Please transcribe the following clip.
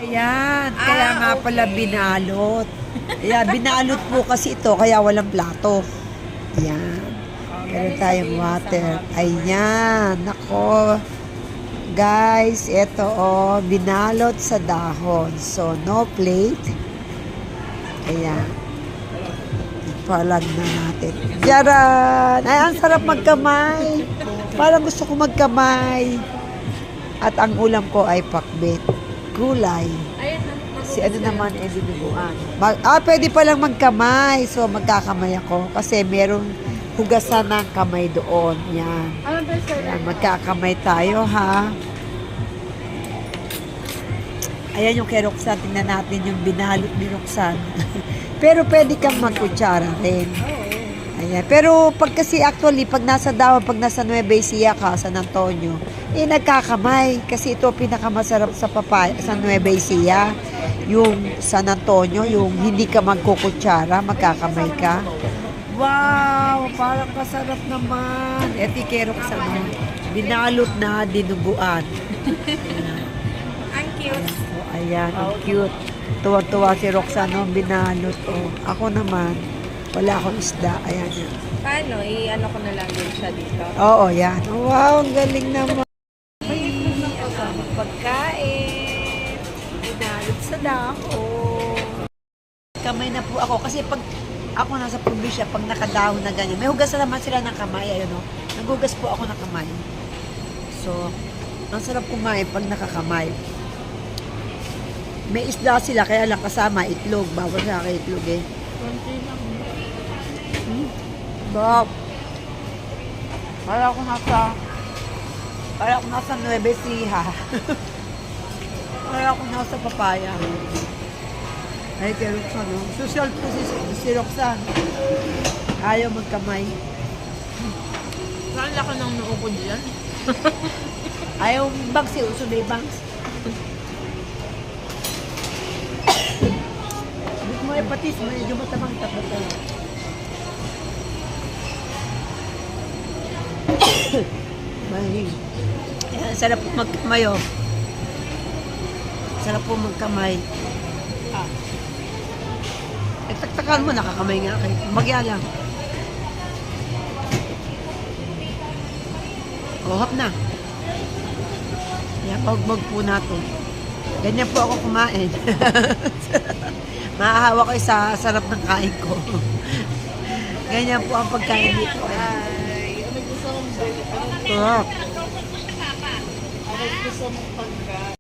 Ayan, kaya nga pala binalot. Ayan, binalot po kasi ito, kaya walang plato. Ayan. Meron tayong water. Ayan, nako. Guys, ito binalot sa dahon. So, no plate. Ayan. Ipalag na natin. Diyaran! Ay, ang sarap magkamay. Parang gusto ko magkamay. At ang ulam ko ay pakbet. Gulay. Si ano naman, dinuguan. Pwede palang magkamay. So, magkakamay ako. Kasi merong hugasan ng kamay doon. Yan. Yan, magkakamay tayo, ha? Ayan yung kay Roxanne. Tingnan natin yung binalot ni Roxanne. Pero pwede kang magkutsara rin. Ayan. Pero pag kasi actually, pag nasa Davao, pag nasa Nueva Ecija ka, San Antonio, nagkakamay. Kasi ito pinakamasarap sa papaya, sa Nueva Ecija. Yung San Antonio, yung hindi ka magkukutsara, magkakamay ka. Wow! Parang masarap naman. Eti kay Roxanne, binalot na dinuguan. Ang cute. Ayan, ang cute. Tuwa-tuwa si Roxanne, binalot. Ako naman, wala akong isda. Ayan yan. Paano? I-ano ko na lang din siya dito. Oo, yan. Wow, ang galing naman. Pagkain. Binalot sa dahon. Kamay na po ako. Kasi pag ako nasa probinsya, pag nakadahon na ganyan, may hugas na naman sila ng kamay. Ayun, no? Naghugas po ako ng kamay. So, ang sarap kumain pag nakakamay. May isda sila, kaya lang kasama itlog. Bawal sa akin itlog eh. Bob. Para ako nasa Nueva Ecija. Para ako nasa papaya. Ay, kay Roxanne, no? Social po si Roxanne. Ayaw magkamay. Saan laki ng noo ko dyan? Ayaw bangs eh. Uso na yung bangs. Hindi mo ipatis. Medyo matamang tapat na. Mahing. Sarap po magkamay, oh. Sarap po magkamay. Taktakan mo, nakakamay nga kayo. Bagya lang. Hap na. Yan, pag-mag po natin. Ganyan po ako kumain. Mahahawa kayo sa sarap ng kain ko. Ganyan po ang pagkain dito. Ay, ano gusto mong Sarap. Ano gusto mong pagkain?